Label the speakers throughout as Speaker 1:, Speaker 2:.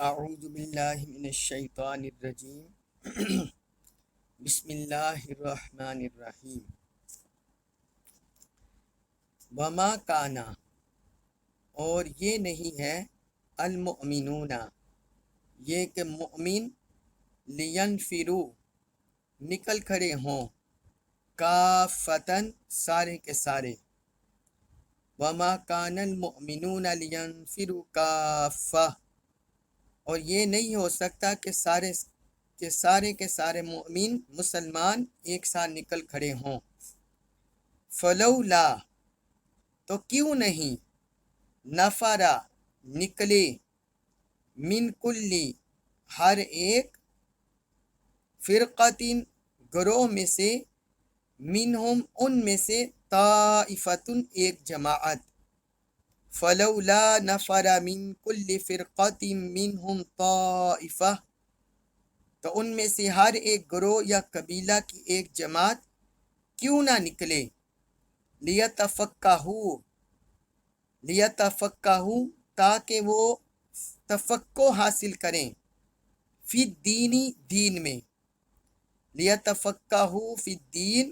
Speaker 1: اعوذ باللہ من الشیطان الرجیم بسم اللہ الرحمن الرحیم وما کانا اور یہ نہیں ہے المؤمنون یہ کہ مؤمن لینفروا نکل کھڑے ہوں کافتن سارے کے سارے وما کان المؤمنون لینفروا کافہ اور یہ نہیں ہو سکتا کہ سارے کے سارے مومن مسلمان ایک ساتھ نکل کھڑے ہوں فلولا تو کیوں نہیں نفرا نکلے من کلی ہر ایک فرقتن گروہ میں سے منہم ان میں سے طائفتن ایک جماعت فلولا نفر من کل فرقت منہم طائفہ تو ان میں سے ہر ایک گروہ یا قبیلہ کی ایک جماعت کیوں نہ نکلے لیتفقہوا تاکہ وہ تفقہ حاصل کریں فی الدین دین میں لیتفقہوا فی الدین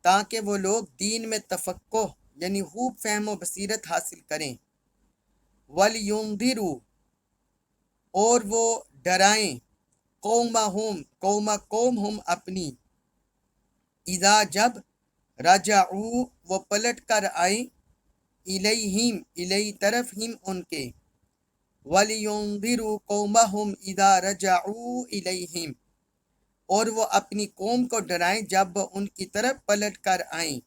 Speaker 1: تاکہ وہ لوگ دین میں تفقہ یعنی خوب فہم و بصیرت حاصل کریں وَلْيُنذِرُوا اور وہ ڈرائیں قوم ہم اپنی اذا جب رجعوا وہ پلٹ کر آئیں الیہم الی طرف ہم ان کے وَلْيُنذِرُوا قَوْمَهُمْ اذا رجعوا الیہم اور وہ اپنی قوم کو ڈرائیں جب وہ ان کی طرف پلٹ کر آئیں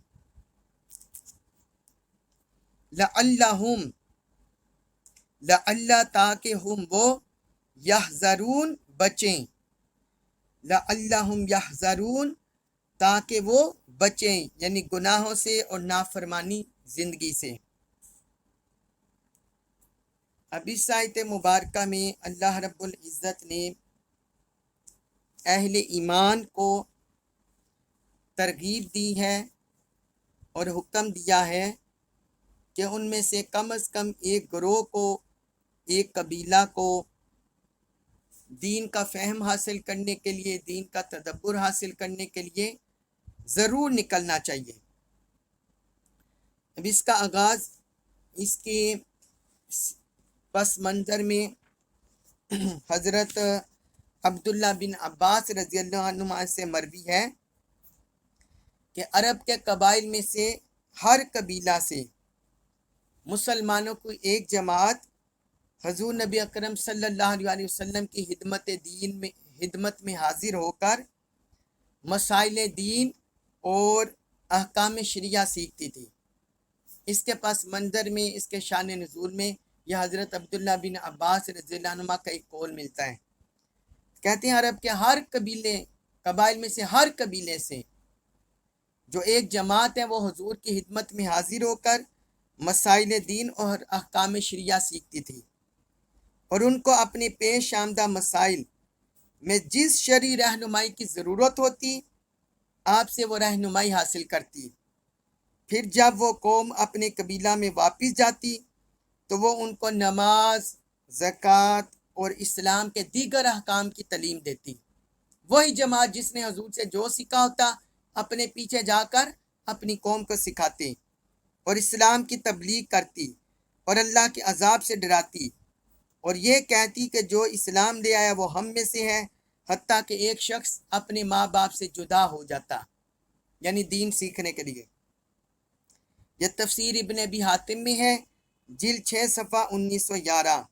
Speaker 1: لعل تاکہ ہم وہ یحذرون بچیں لعلہم یحذرون تاکہ وہ بچیں یعنی گناہوں سے اور نافرمانی زندگی سے۔ اب اس آیت مبارکہ میں اللہ رب العزت نے اہل ایمان کو ترغیب دی ہے اور حکم دیا ہے کہ ان میں سے کم از کم ایک گروہ کو، ایک قبیلہ کو دین کا فہم حاصل کرنے کے لیے، دین کا تدبر حاصل کرنے کے لیے ضرور نکلنا چاہیے۔ اب اس کا آغاز اس کے پس منظر میں حضرت عبداللہ بن عباس رضی اللہ عنہ سے مروی ہے کہ عرب کے قبائل میں سے ہر قبیلہ سے مسلمانوں کو ایک جماعت حضور نبی اکرم صلی اللہ علیہ وسلم کی خدمت میں حاضر ہو کر مسائل دین اور احکام شریعہ سیکھتی تھی۔ اس کے پس منظر میں، اس کے شان نزول میں یہ حضرت عبداللہ بن عباس رضی اللہ عنہ کا ایک قول ملتا ہے۔ کہتے ہیں عرب کے ہر قبائل میں سے ہر قبیلے سے جو ایک جماعت ہے وہ حضور کی خدمت میں حاضر ہو کر مسائل دین اور احکام شریعہ سیکھتی تھی اور ان کو اپنے پیش آمدہ مسائل میں جس شرعی رہنمائی کی ضرورت ہوتی آپ سے وہ رہنمائی حاصل کرتی۔ پھر جب وہ قوم اپنے قبیلہ میں واپس جاتی تو وہ ان کو نماز، زکوٰۃ اور اسلام کے دیگر احکام کی تعلیم دیتی۔ وہی جماعت جس نے حضور سے جو سیکھا ہوتا اپنے پیچھے جا کر اپنی قوم کو سکھاتے اور اسلام کی تبلیغ کرتی اور اللہ کے عذاب سے ڈراتی اور یہ کہتی کہ جو اسلام لے آیا وہ ہم میں سے ہے، حتیٰ کہ ایک شخص اپنے ماں باپ سے جدا ہو جاتا یعنی دین سیکھنے کے لیے۔ یہ تفسیر ابن ابی حاتم میں ہے، جلد 6 صفحہ 1911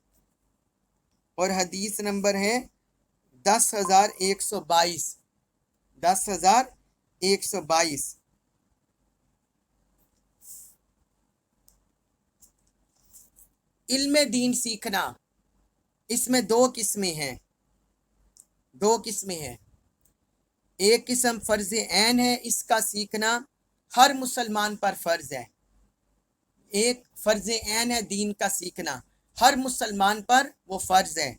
Speaker 1: اور حدیث نمبر ہے 10,122۔ علم دین سیکھنا، اس میں دو قسمیں ہیں۔ ایک قسم فرض عین ہے، اس کا سیکھنا ہر مسلمان پر فرض ہے۔ ایک فرض عین ہے دین کا سیکھنا، ہر مسلمان پر وہ فرض ہے۔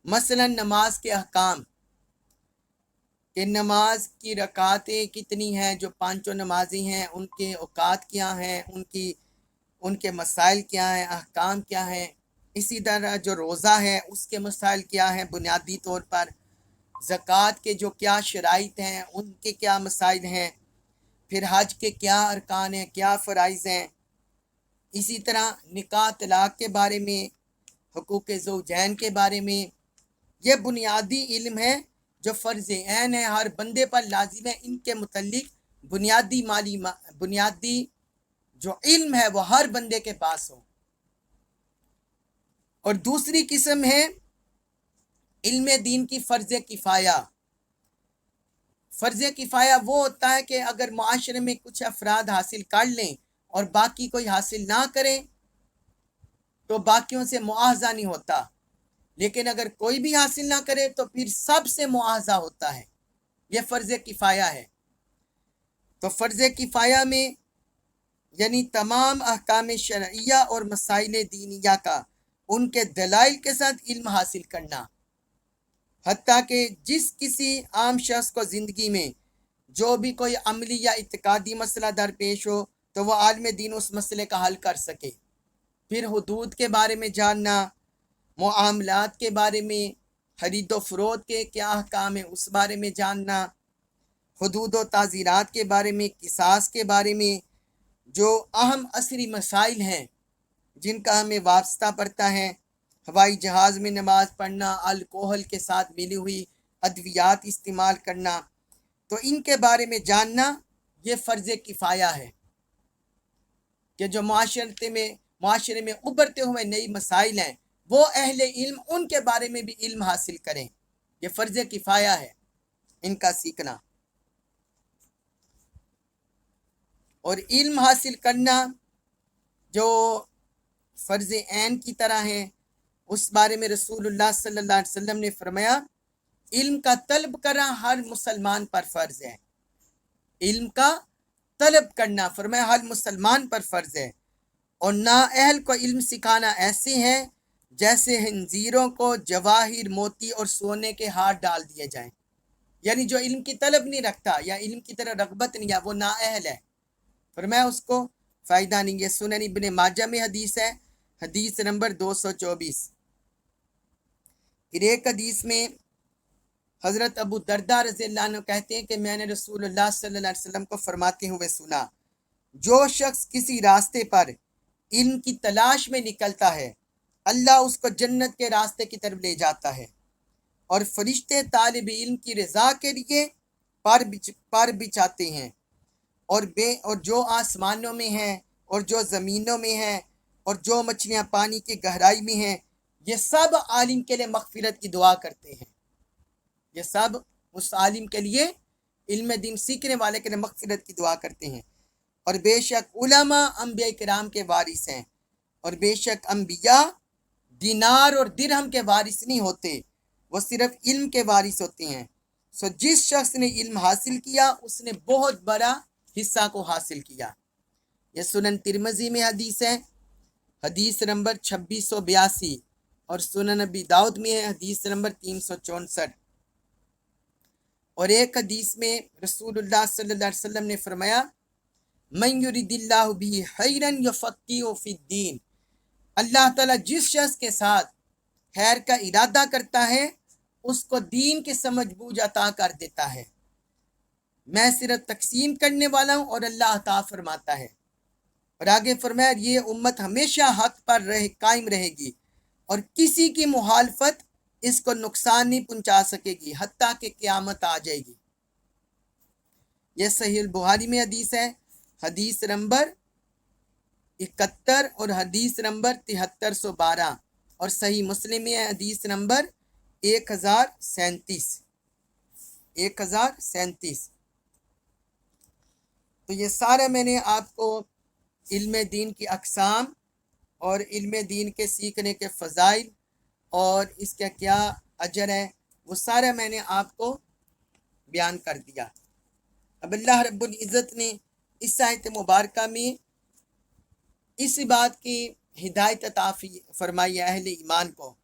Speaker 1: مثلا نماز کے احکام، کہ نماز کی رکعتیں کتنی ہیں، جو 5 نمازی ہیں ان کے اوقات کیا ہیں، ان کے مسائل کیا ہیں، احکام کیا ہیں، اسی طرح جو روزہ ہے اس کے مسائل کیا ہیں بنیادی طور پر، زکوٰۃ کے جو کیا شرائط ہیں ان کے کیا مسائل ہیں، پھر حج کے کیا ارکان ہیں، کیا فرائض ہیں، اسی طرح نکاح طلاق کے بارے میں، حقوق زوجین کے بارے میں. یہ بنیادی علم ہے جو فرض عین ہے، ہر بندے پر لازم ہے ان کے متعلق بنیادی جو علم ہے وہ ہر بندے کے پاس ہو. اور دوسری قسم ہے علم دین کی فرض کفایہ. فرض کفایہ وہ ہوتا ہے کہ اگر معاشرے میں کچھ افراد حاصل کر لیں اور باقی کوئی حاصل نہ کریں تو باقیوں سے معاوضہ نہیں ہوتا، لیکن اگر کوئی بھی حاصل نہ کرے تو پھر سب سے معاوضہ ہوتا ہے. یہ فرض کفایہ ہے. تو فرض کفایہ میں یعنی تمام احکام شرعیہ اور مسائل دینیہ کا ان کے دلائل کے ساتھ علم حاصل کرنا، حتیٰ کہ جس کسی عام شخص کو زندگی میں جو بھی کوئی عملی یا اعتقادی مسئلہ درپیش ہو تو وہ عالم دین اس مسئلے کا حل کر سکے. پھر حدود کے بارے میں جاننا، معاملات کے بارے میں، خرید و فروخت کے کیا احکام ہیں اس بارے میں جاننا، حدود و تعزیرات کے بارے میں، قصاص کے بارے میں، جو اہم عصری مسائل ہیں جن کا ہمیں وابستہ پڑتا ہے، ہوائی جہاز میں نماز پڑھنا، الکوحل کے ساتھ ملی ہوئی ادویات استعمال کرنا، تو ان کے بارے میں جاننا یہ فرض کفایہ ہے کہ جو معاشرے میں ابھرتے ہوئے نئی مسائل ہیں وہ اہل علم ان کے بارے میں بھی علم حاصل کریں. یہ فرض کفایہ ہے ان کا سیکھنا. اور علم حاصل کرنا جو فرض عین کی طرح ہے، اس بارے میں رسول اللہ صلی اللہ علیہ وسلم نے فرمایا علم کا طلب کرنا ہر مسلمان پر فرض ہے. علم کا طلب کرنا فرمایا ہر مسلمان پر فرض ہے، اور نااہل کو علم سکھانا ایسے ہے جیسے خنزیروں کو جواہر، موتی اور سونے کے ہار ڈال دیے جائیں. یعنی جو علم کی طلب نہیں رکھتا یا علم کی طرح رغبت نہیں ہے وہ نااہل ہے، فرمایا اس کو فائدہ نہیں. یہ سنن ابن ماجہ میں حدیث ہے، حدیث نمبر 224. پھر ایک حدیث میں حضرت ابو درداء رضی اللہ عنہ کہتے ہیں کہ میں نے رسول اللہ صلی اللہ علیہ وسلم کو فرماتے ہوئے سنا، جو شخص کسی راستے پر علم کی تلاش میں نکلتا ہے اللہ اس کو جنت کے راستے کی طرف لے جاتا ہے، اور فرشتے طالب علم کی رضا کے لیے پر بچھاتے ہیں، اور جو آسمانوں میں ہیں اور جو زمینوں میں ہیں اور جو مچھلیاں پانی کی گہرائی میں ہیں یہ سب عالم کے لیے مغفرت کی دعا کرتے ہیں. یہ سب اس عالم کے لیے، علم دین سیکھنے والے کے لیے مغفرت کی دعا کرتے ہیں. اور بے شک علماء انبیاء کرام کے وارث ہیں، اور بے شک انبیاء دینار اور درہم کے وارث نہیں ہوتے، وہ صرف علم کے وارث ہوتے ہیں. جس شخص نے علم حاصل کیا اس نے بہت بڑا حصہ کو حاصل کیا. یہ سنن ترمذی میں حدیث ہے، حدیث نمبر 2682، اور سنن ابی داؤد میں ہے حدیث نمبر 364. اور ایک حدیث میں رسول اللہ صلی اللہ علیہ وسلم نے فرمایا من یرید اللہ بہ خیرا یفقہہ فی الدین، اللہ تعالیٰ جس شخص کے ساتھ خیر کا ارادہ کرتا ہے اس کو دین کی سمجھ بوجھ عطا کر دیتا ہے. میں صرف تقسیم کرنے والا ہوں اور اللہ عطا فرماتا ہے. اور آگے فرمایا یہ امت ہمیشہ حق پر قائم رہے گی اور کسی کی مخالفت اس کو نقصان نہیں پہنچا سکے گی حتیٰ کہ قیامت آ جائے گی. یہ صحیح البخاری میں حدیث ہے، حدیث نمبر 71 اور حدیث نمبر 7312، اور صحیح مسلم میں ہے حدیث نمبر 1037. تو یہ سارا میں نے آپ کو علم دین کی اقسام اور علم دین کے سیکھنے کے فضائل اور اس کا کیا اجر ہے وہ سارا میں نے آپ کو بیان کر دیا. اب اللہ رب العزت نے اس آیت مبارکہ میں اس بات کی ہدایت عطا فرمائی اہل ایمان کو.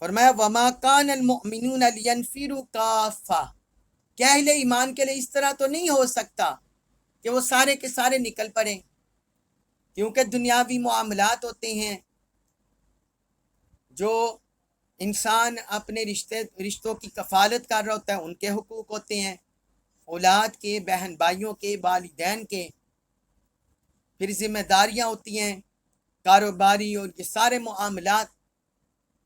Speaker 1: فرمایا وما کان المؤمنون لینفروا کافہ، کیا اہل ایمان کے لیے اس طرح تو نہیں ہو سکتا کہ وہ سارے کے سارے نکل پڑیں، کیونکہ دنیاوی معاملات ہوتے ہیں، جو انسان اپنے رشتوں کی کفالت کر رہا ہوتا ہے ان کے حقوق ہوتے ہیں، اولاد کے، بہن بھائیوں کے، والدین کے، پھر ذمہ داریاں ہوتی ہیں کاروباری اور یہ سارے معاملات.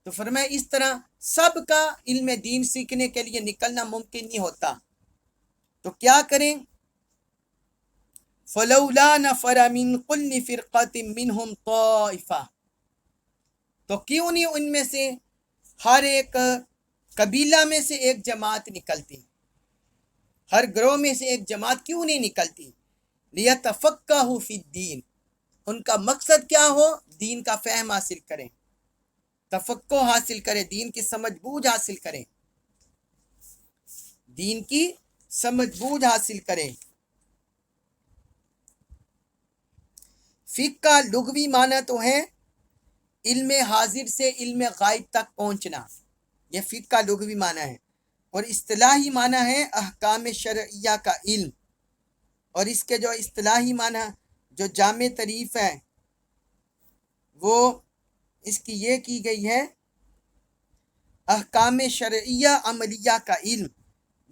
Speaker 1: تو فرمایا اس طرح سب کا علم دین سیکھنے کے لیے نکلنا ممکن نہیں ہوتا. تو کیا کریں؟ فَلَوْلَا نَفَرَ مِنْ كُلِّ فِرْقَةٍ مِّنْهُمْ طَائِفَةٌ، تو کیوں نہیں ان میں سے ہر ایک قبیلہ میں سے ایک جماعت نکلتی، ہر گروہ میں سے ایک جماعت کیوں نہیں نکلتی؟ لِيَتَفَقَّهُوا فِي الدِّينِ، ان کا مقصد کیا ہو؟ دین کا فہم حاصل کریں، تفقہ حاصل کریں، دین کی سمجھ بوجھ حاصل کریں، دین کی سمجھ بوجھ حاصل کریں. فقہ کا لغوی معنی تو ہے علم حاضر سے علم غائب تک پہنچنا، یہ فقہ کا لغوی معنی ہے. اور اصطلاحی معنی ہے احکام شرعیہ کا علم. اور اس کے جو اصطلاحی معنی جو جامع تعریف ہے وہ اس کی یہ کی گئی ہے، احکام شرعیہ عملیہ کا علم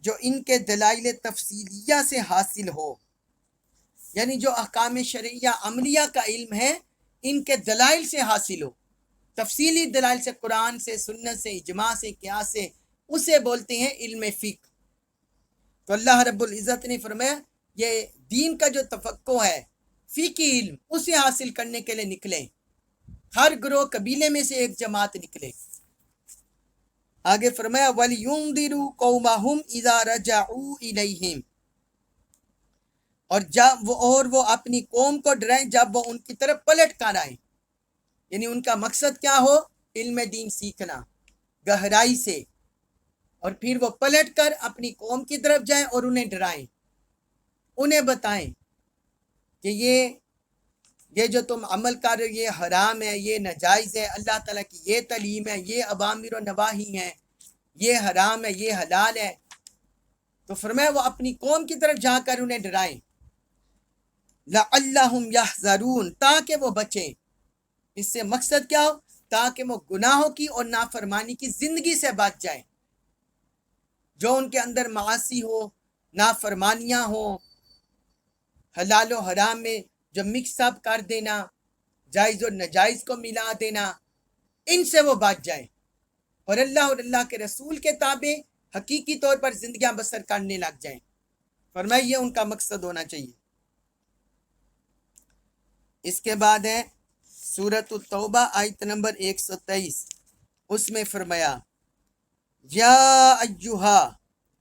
Speaker 1: جو ان کے دلائل تفصیلیہ سے حاصل ہو. یعنی جو احکام شرعیہ عملیہ کا علم ہے ان کے دلائل سے حاصل ہو، تفصیلی دلائل سے، قرآن سے، سنت سے، اجماع سے، قیاس سے، اسے بولتے ہیں علم فقہ. تو اللہ رب العزت نے فرمایا یہ دین کا جو تفقہ ہے فقہی علم اسے حاصل کرنے کے لیے نکلے، ہر گروہ قبیلے میں سے ایک جماعت نکلے. آگے فرمایا وَلْيُنذِرُوا قَوْمَهُمْ إِذَا رَجَعُوا إِلَيْهِمْ، اور وہ اپنی قوم کو ڈرائیں جب وہ ان کی طرف پلٹ کر آئیں. یعنی ان کا مقصد کیا ہو؟ علم دین سیکھنا گہرائی سے، اور پھر وہ پلٹ کر اپنی قوم کی طرف جائیں اور انہیں ڈرائیں، انہیں بتائیں کہ یہ جو تم عمل کر رہے ہو یہ حرام ہے، یہ ناجائز ہے، اللہ تعالیٰ کی یہ تعلیم ہے، یہ اوامر و نواہی ہیں، یہ حرام ہے، یہ حلال ہے. تو فرمایا وہ اپنی قوم کی طرف جا کر انہیں ڈرائیں. لَعَلَّهُمْ يَحْذَرُونَ، تاکہ وہ بچیں. اس سے مقصد کیا ہو؟ تاکہ وہ گناہوں کی اور نافرمانی کی زندگی سے بچ جائیں. جو ان کے اندر معاصی ہو، نافرمانیاں ہو، حلال و حرام میں جو مکس اپ کر دینا، جائز اور ناجائز کو ملا دینا، ان سے وہ بچ جائیں اور اللہ کے رسول کے تابع حقیقی طور پر زندگیاں بسر کرنے لگ جائیں. فرمایا یہ ان کا مقصد ہونا چاہیے. اس کے بعد ہے سورۃ التوبہ آیت نمبر 123، اس میں فرمایا یا ایہا،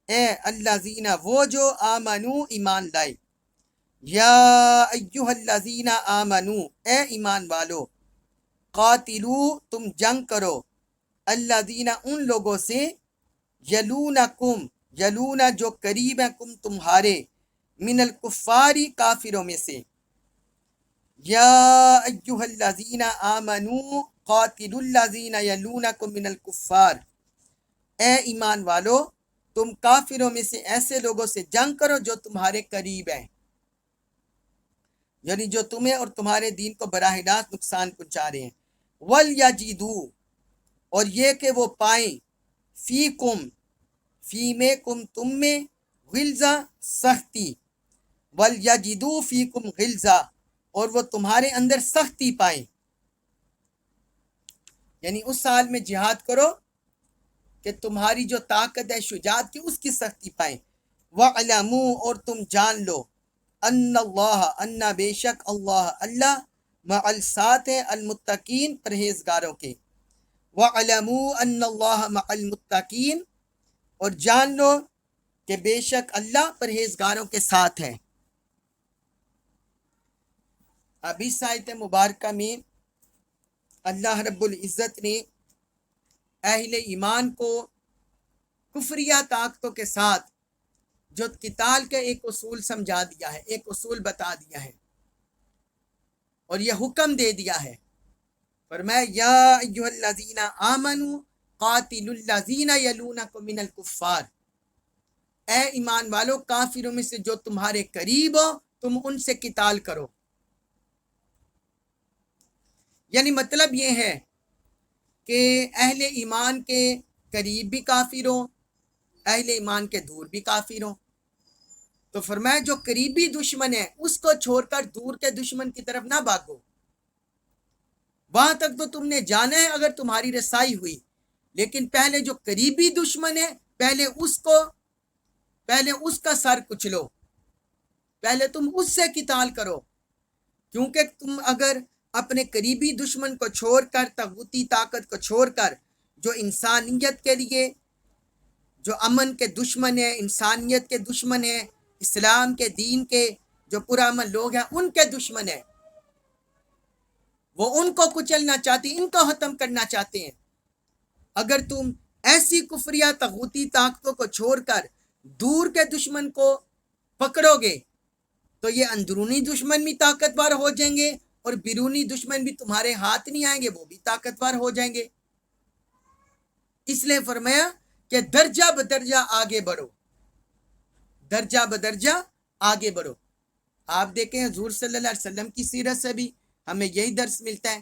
Speaker 1: اے الذین، وہ جو آمنو، ایمان لائے، یا ایہا الذین آمنو، اے ایمان والو، قاتلو، تم جنگ کرو، الذین، ان لوگوں سے، یلونکم، یلونا جو قریب ہیں، کم تمہارے، من الکفاری، کافروں میں سے. یا ایہا الذین آمنو قاتلوا الذین یلونکم من الکفار، اے ایمان والو تم کافروں میں سے ایسے لوگوں سے جنگ کرو جو تمہارے قریب ہیں، یعنی جو تمہیں اور تمہارے دین کو براہ راست نقصان پہنچا رہے ہیں. وَلْيَجِدُوا، اور یہ کہ وہ پائیں، فیکم، فی میں، کم، تم میں، غلظہ، سختی، وَلْيَجِدُوا فیکم غلظہ، اور وہ تمہارے اندر سختی پائیں. یعنی اس حال میں جہاد کرو کہ تمہاری جو طاقت ہے شجاعت کی اس کی سختی پائیں. وَعْلَمُوا، اور تم جان لو، ان اللہ، ان بے شک اللہ، اللہ، مع الساتھ ہے المتقین، پرہیزگاروں کے. وَعْلَمُوا ان اللہ مع المتقین، اور جان لو کہ بے شک اللہ پرہیزگاروں کے ساتھ ہے. اب اس آیت مبارکہ میں اللہ رب العزت نے اہل ایمان کو کفریہ طاقتوں کے ساتھ جو قتال کا ایک اصول سمجھا دیا ہے، ایک اصول بتا دیا ہے اور یہ حکم دے دیا ہے. فرمایا یا ایھا الذین آمنوا قاتلوا الذین یلونکم من الکفار، اے ایمان والو کافروں میں سے جو تمہارے قریب ہو تم ان سے قتال کرو. یعنی مطلب یہ ہے کہ اہل ایمان کے قریب بھی کافر ہوں، اہل ایمان کے دور بھی کافر ہوں۔ تو فرمایا جو قریبی دشمن ہے اس کو چھوڑ کر دور کے دشمن کی طرف نہ بھاگو، وہاں تک تو تم نے جانا ہے اگر تمہاری رسائی ہوئی، لیکن پہلے جو قریبی دشمن ہے پہلے اس کا سر کچلو، پہلے تم اس سے قتال کرو، کیونکہ تم اگر اپنے قریبی دشمن کو چھوڑ کر، طاغوتی طاقت کو چھوڑ کر، جو انسانیت کے لیے، جو امن کے دشمن ہے، انسانیت کے دشمن ہے، اسلام کے دین کے جو پرامن لوگ ہیں ان کے دشمن ہیں، وہ ان کو کچلنا چاہتے ہیں، ان کو ختم کرنا چاہتے ہیں، اگر تم ایسی کفریہ طاغوتی طاقتوں کو چھوڑ کر دور کے دشمن کو پکڑو گے تو یہ اندرونی دشمن بھی طاقتور ہو جائیں گے اور بیرونی دشمن بھی تمہارے ہاتھ نہیں آئیں گے، وہ بھی طاقتور ہو جائیں گے۔ اس لیے فرمایا کہ درجہ بدرجہ آگے بڑھو، درجہ بدرجہ آگے بڑھو۔ آپ دیکھیں حضور صلی اللہ علیہ وسلم کی سیرت سے بھی ہمیں یہی درس ملتا ہے۔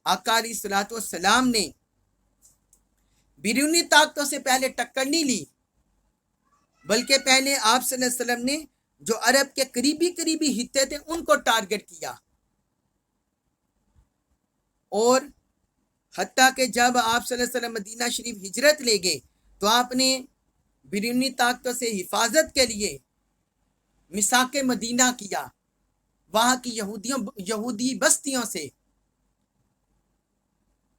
Speaker 1: آقا علیہ الصلوۃ والسلام نے بیرونی طاقتوں سے پہلے ٹکر نہیں لی، بلکہ پہلے آپ صلی اللہ علیہ وسلم نے جو عرب کے قریبی حصے تھے ان کو ٹارگٹ کیا، اور حتیٰ کہ جب آپ صلی اللہ علیہ وسلم مدینہ شریف ہجرت لے گئے تو آپ نے بیرونی طاقتوں سے حفاظت کے لیے میثاق مدینہ کیا، وہاں کی یہودی بستیوں سے،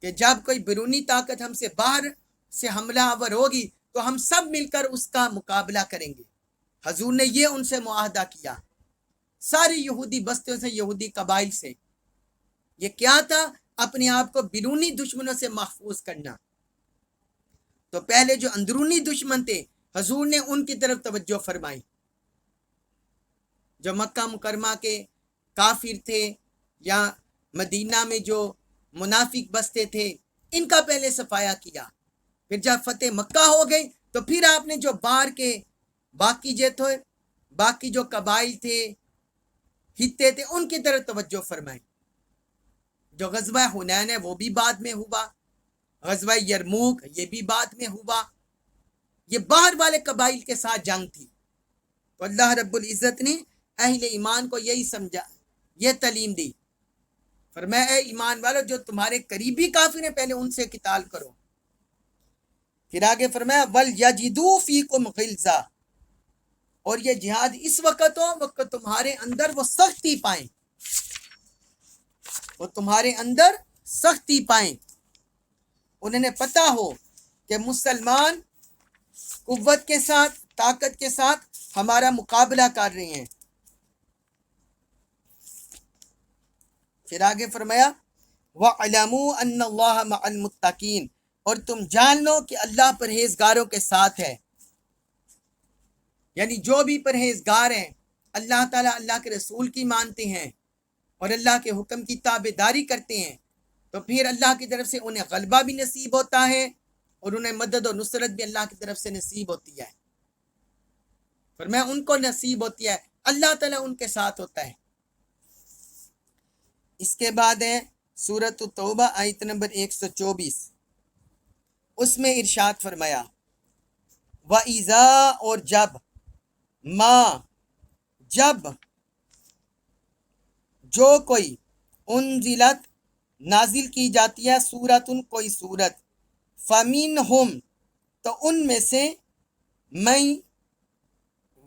Speaker 1: کہ جب کوئی بیرونی طاقت ہم سے باہر سے حملہ آور ہوگی تو ہم سب مل کر اس کا مقابلہ کریں گے۔ حضور نے یہ ان سے معاہدہ کیا، ساری یہودی بستیوں سے، یہودی قبائل سے۔ یہ کیا تھا؟ اپنے آپ کو بیرونی دشمنوں سے محفوظ کرنا۔ تو پہلے جو اندرونی دشمن تھے حضور نے ان کی طرف توجہ فرمائی، جو مکہ مکرمہ کے کافر تھے یا مدینہ میں جو منافق بستے تھے ان کا پہلے صفایا کیا۔ پھر جب فتح مکہ ہو گئی تو پھر آپ نے جو باہر کے باقی جو قبائل تھے، خطے تھے، ان کی طرف توجہ فرمائی۔ جو غزوہ حنین ہے وہ بھی بعد میں ہوا، غزوہ یرموک یہ بھی بعد میں ہوا، یہ باہر والے قبائل کے ساتھ جنگ تھی۔ تو اللہ رب العزت نے اہل ایمان کو یہی سمجھا، یہ تعلیم دی، فرمایا اے ایمان والو جو تمہارے قریبی کافر ہیں پہلے ان سے قتال کرو۔ پھر آگے فرمایا وَلْيَجِدُوا فِيكُمْ غِلْظَةً، اور یہ جہاد اس وقت ہو وقت تمہارے اندر وہ سختی پائیں، وہ تمہارے اندر سختی پائیں، انہیں پتہ ہو کہ مسلمان قوت کے ساتھ، طاقت کے ساتھ ہمارا مقابلہ کر رہے ہیں۔ پھر آگے فرمایا وَاعْلَمُوا أَنَّ اللَّهَ مَعَ الْمُتَّقِينَ، اور تم جان لو کہ اللہ پرہیزگاروں کے ساتھ ہے، یعنی جو بھی پرہیزگار ہیں، اللہ تعالیٰ اللہ کے رسول کی مانتے ہیں اور اللہ کے حکم کی تابع داری کرتے ہیں، تو پھر اللہ کی طرف سے انہیں غلبہ بھی نصیب ہوتا ہے اور انہیں مدد و نصرت بھی اللہ کی طرف سے نصیب ہوتی ہے۔ فرمایا ان کو نصیب ہوتی ہے، اللہ تعالیٰ ان کے ساتھ ہوتا ہے۔ اس کے بعد ہے سورۃ التوبہ آیت نمبر 124، اس میں ارشاد فرمایا وَإِذَا، اور جب جو کوئی انزلت نازل کی جاتی ہے سورتن، کوئی سورت، فَمِنْهُمْ، تو ان میں سے میں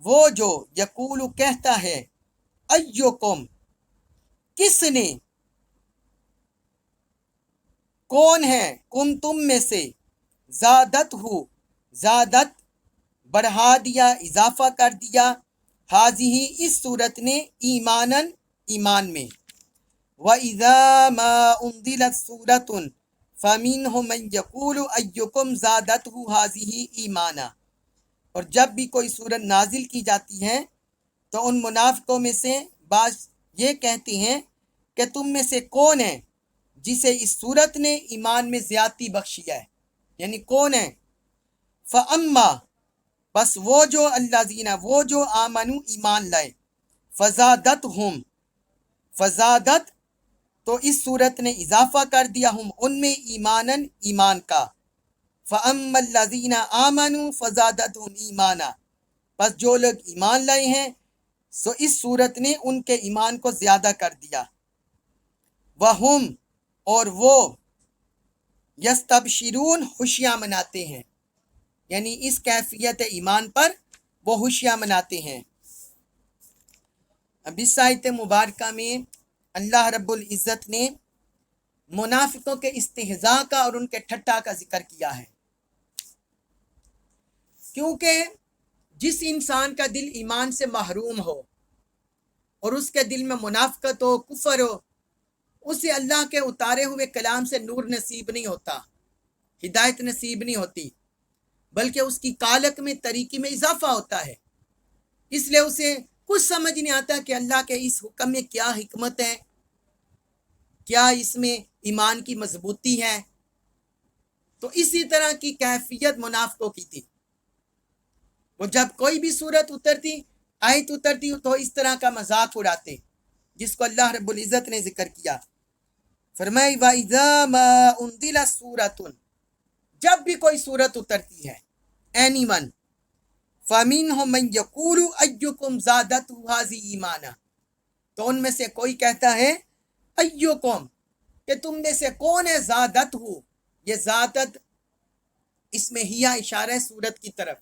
Speaker 1: وہ جو یقول کہتا ہے ایوکم، کس نے، کون ہے، کم تم میں سے، زادت بڑھا دیا، اضافہ کر دیا، حاضی اس صورت نے، ایمانن ایمان میں۔ وَإِذَا مَا أُنزِلَتْ سُورَةٌ فَمِنْهُمْ مَنْ يَقُولُ أَيُّكُمْ زَادَتْهُ هَٰذِهِ ایمانا، اور جب بھی کوئی سورت نازل کی جاتی ہے تو ان منافقوں میں سے بعض یہ کہتے ہیں کہ تم میں سے کون ہے جسے اس سورت نے ایمان میں زیادتی بخشی ہے، یعنی کون ہے؟ فَأَمَّا، بس وہ جو الذین، وہ جو آمنو ایمان لائے، فزادت تو اس صورت نے اضافہ کر دیا ہم ان میں ایمانن ایمان کا، فَأَمَّا الَّذِينَ آمَنُوا فَزَادَتْهُمْ ایمانا، بس جو لوگ ایمان لائے ہیں سو اس صورت نے ان کے ایمان کو زیادہ کر دیا، وَهُمْ اور وہ یستبشرون خوشیاں مناتے ہیں، یعنی اس کیفیت ایمان پر وہ خوشیاں مناتے ہیں۔ اب اس آیت مبارکہ میں اللہ رب العزت نے منافقوں کے استہزاء کا اور ان کے ٹھٹھا کا ذکر کیا ہے، کیونکہ جس انسان کا دل ایمان سے محروم ہو اور اس کے دل میں منافقت ہو، کفر ہو، اسے اللہ کے اتارے ہوئے کلام سے نور نصیب نہیں ہوتا، ہدایت نصیب نہیں ہوتی، بلکہ اس کی کالک میں طریقے میں اضافہ ہوتا ہے۔ اس لیے اسے کچھ سمجھ نہیں آتا کہ اللہ کے اس حکم میں کیا حکمت ہے، کیا اس میں ایمان کی مضبوطی ہے۔ تو اسی طرح کی کیفیت منافقوں کی تھی، وہ جب کوئی بھی صورت اترتی، آیت اترتی تو اس طرح کا مذاق اڑاتے، جس کو اللہ رب العزت نے ذکر کیا۔ فرمائی وَإِذَا مَا أُنزِلَتْ سُورَةٌ، جب بھی کوئی صورت اترتی ہے، اینی ون، فَمِنْهُم مَّن يَقُولُ أَيُّكُمْ زَادَتْهُ هَٰذِهِ ایمانا، تو ان میں سے کوئی کہتا ہے ایُّکم، کہ تم میں سے کون ہے زادت ہو، یہ زادت اس میں ہیا اشارہ ہے صورت کی طرف،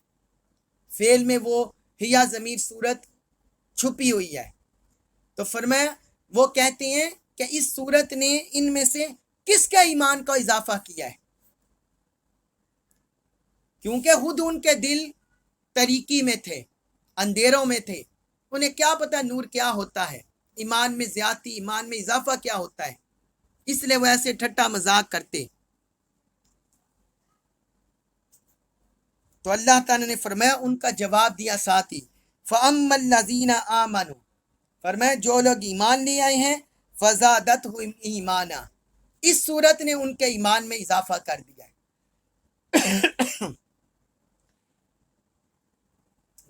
Speaker 1: فعل میں وہ ہیا ضمیر صورت چھپی ہوئی ہے، تو فرمایا وہ کہتے ہیں کہ اس صورت نے ان میں سے کس کے ایمان کا اضافہ کیا ہے، کیونکہ خود ان کے دل طریقی میں تھے، اندھیروں میں تھے، انہیں کیا پتہ نور کیا ہوتا ہے، ایمان میں زیادتی، ایمان میں اضافہ کیا ہوتا ہے، اس لیے وہ ایسے ٹھٹا مذاق کرتے۔ تو اللہ تعالیٰ نے فرمایا ان کا جواب دیا ساتھ ہی، فَأَمَّا الَّذِينَ آمَنُوا، فرمایا جو لوگ ایمان لے آئے ہیں، فَزَادَتْهُمْ ایمانا، اس صورت نے ان کے ایمان میں اضافہ کر دیا ہے،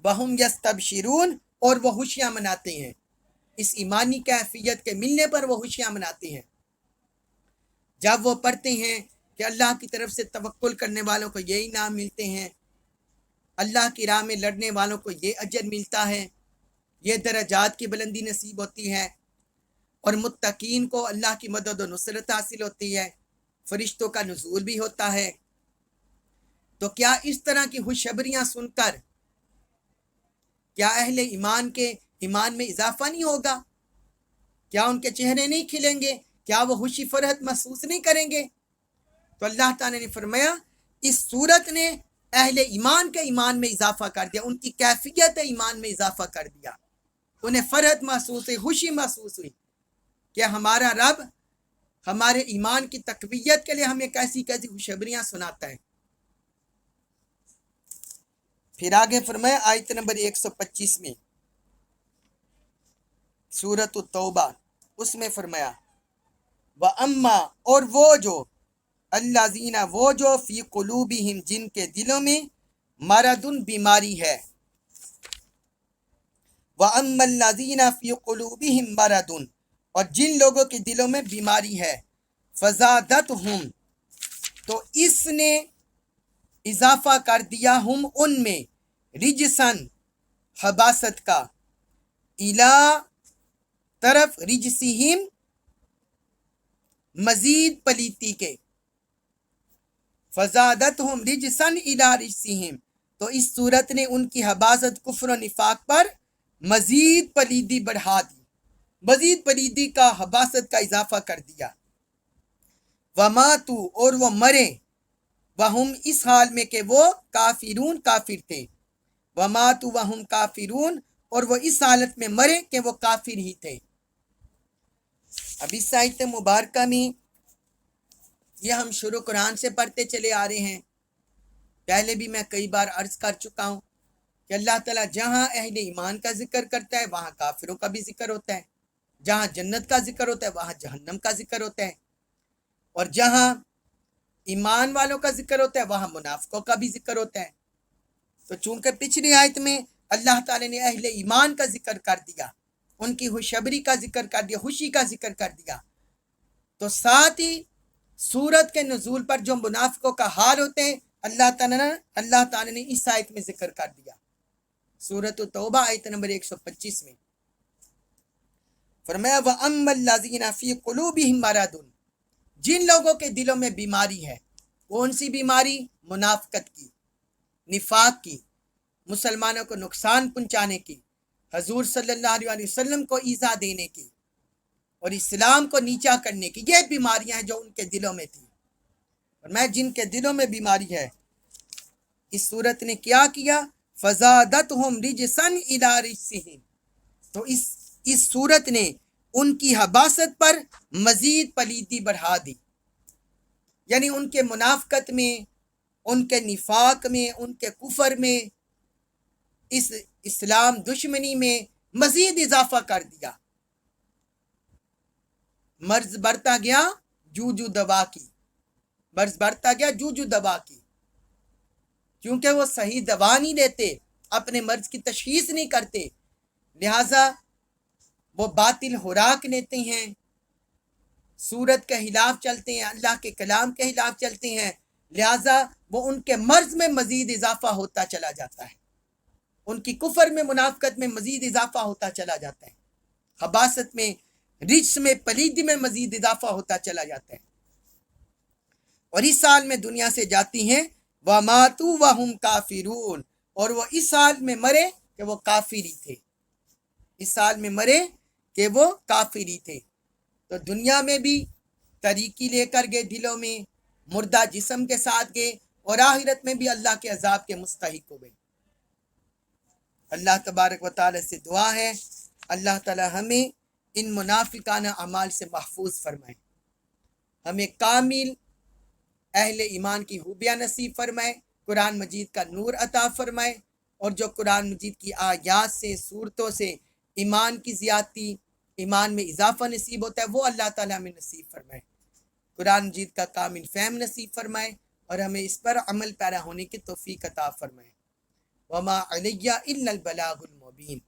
Speaker 1: وَهُمْ يَسْتَبْشِرُونَ، اور وہ خوشیاں مناتے ہیں، اس ایمانی کیفیت کے ملنے پر وہ خوشیاں مناتے ہیں۔ جب وہ پڑھتے ہیں کہ اللہ کی طرف سے توکل کرنے والوں کو یہ انعام ملتے ہیں، اللہ کی راہ میں لڑنے والوں کو یہ اجر ملتا ہے، یہ درجات کی بلندی نصیب ہوتی ہے، اور متقین کو اللہ کی مدد و نصرت حاصل ہوتی ہے، فرشتوں کا نزول بھی ہوتا ہے، تو کیا اس طرح کی خوشخبریاں سن کر کیا اہل ایمان کے ایمان میں اضافہ نہیں ہوگا؟ کیا ان کے چہرے نہیں کھلیں گے؟ کیا وہ خوشی فرحت محسوس نہیں کریں گے؟ تو اللہ تعالیٰ نے فرمایا اس صورت نے اہل ایمان کے ایمان میں اضافہ کر دیا، ان کی کیفیت ایمان میں اضافہ کر دیا، انہیں فرحت محسوس ہوئی، خوشی محسوس ہوئی کہ ہمارا رب ہمارے ایمان کی تقویت کے لیے ہمیں کیسی کیسی خوشخبریاں سناتا ہے۔ پھر آگے فرمایا آیت نمبر 125 میں سورۃ التوبہ، اس میں فرمایا وَأَمَّا، اور وہ جو الَّذِينَ، وہ جو فی قلوبہم، جن کے دلوں میں مرض، بیماری ہے، وَأَمَّا الَّذِينَ فی قلوبہم مرض، اور جن لوگوں کے دلوں میں بیماری ہے، فزادتہم، تو اس نے اضافہ کر دیا ہم ان میں، رجسن، خباثت کا، الا، طرف، رجسہم، مزید پلیتی کے، فزادتہم رجسن الا رجسہم، تو اس صورت نے ان کی خباثت، کفر و نفاق پر مزید پلیدی بڑھا دی، مزید پلیدی کا، خباثت کا اضافہ کر دیا۔ وماتو، اور وہ مرے، وہم، اس حال میں کہ وہ کافرون، کافر تھے، وماتو وہم کافرون، اور وہ اس حالت میں مرے کہ وہ کافر ہی تھے۔ اب اس آیت مبارکہ میں یہ ہم شروع قرآن سے پڑھتے چلے آ رہے ہیں، پہلے بھی میں کئی بار عرض کر چکا ہوں کہ اللہ تعالیٰ جہاں اہل ایمان کا ذکر کرتا ہے وہاں کافروں کا بھی ذکر ہوتا ہے، جہاں جنت کا ذکر ہوتا ہے وہاں جہنم کا ذکر ہوتا ہے، اور جہاں ایمان والوں کا ذکر ہوتا ہے وہاں منافقوں کا بھی ذکر ہوتا ہے۔ تو چونکہ پچھلی آیت میں اللہ تعالیٰ نے اہل ایمان کا ذکر کر دیا، ان کی خوشخبری کا ذکر کر دیا، خوشی کا ذکر کر دیا، تو ساتھ ہی سورت کے نزول پر جو منافقوں کا حال ہوتے ہیں اللہ تعالیٰ نے اس آیت میں ذکر کر دیا. سورۃ توبہ آیت نمبر 125 میں فرمایا وَأَمَّا الَّذِينَ فِي قُلُوبِهِم مَرَضٌ، جن لوگوں کے دلوں میں بیماری ہے. کون سی بیماری؟ منافقت کی، نفاق کی، مسلمانوں کو نقصان پہنچانے کی، حضور صلی اللہ علیہ وسلم کو ایذا دینے کی اور اسلام کو نیچا کرنے کی. یہ بیماریاں ہیں جو ان کے دلوں میں تھیں. اور میں جن کے دلوں میں بیماری ہے، اس صورت نے کیا کیا؟ فَزَادَتْهُمْ رِجْسًا إِلَىٰ رِجْسِهِمْ، تو اس صورت نے ان کی حباست پر مزید پلیدی بڑھا دی. یعنی ان کے منافقت میں، ان کے نفاق میں، ان کے کفر میں، اس اسلام دشمنی میں مزید اضافہ کر دیا. مرض بڑھتا گیا جو دوا کی، مرض بڑھتا گیا جو دوا کی، کیونکہ وہ صحیح دوا نہیں لیتے، اپنے مرض کی تشخیص نہیں کرتے، لہٰذا وہ باطل خوراک لیتے ہیں، سورت کے خلاف چلتے ہیں، اللہ کے کلام کے خلاف چلتے ہیں، لہٰذا وہ ان کے مرض میں مزید اضافہ ہوتا چلا جاتا ہے، ان کی کفر میں، منافقت میں مزید اضافہ ہوتا چلا جاتا ہے، خباثت میں، رجس میں، پلیدی میں مزید اضافہ ہوتا چلا جاتا ہے. اور اس حال میں دنیا سے جاتی ہیں وَمَاتُوا وَهُمْ كَافِرُونَ، اور وہ اس حال میں مرے کہ وہ کافر ہی تھے، اس حال میں مرے کہ وہ کافر ہی تھے. تو دنیا میں بھی تاریکی لے کر گئے دلوں میں، مردہ جسم کے ساتھ گئے، اور آخرت میں بھی اللہ کے عذاب کے مستحق ہو گئے. اللہ تبارک و تعالی سے دعا ہے اللہ تعالی ہمیں ان منافقانہ اعمال سے محفوظ فرمائے، ہمیں کامل اہل ایمان کی خوبیاں نصیب فرمائے، قرآن مجید کا نور عطا فرمائے، اور جو قرآن مجید کی آیات سے، صورتوں سے ایمان کی زیادتی، ایمان میں اضافہ نصیب ہوتا ہے، وہ اللہ تعالیٰ ہمیں نصیب فرمائے. قرآن مجید کا کامل فہم نصیب فرمائے اور ہمیں اس پر عمل پیرا ہونے کی توفیق عطا فرمائے. وما علیہ الا البلاغ المبین.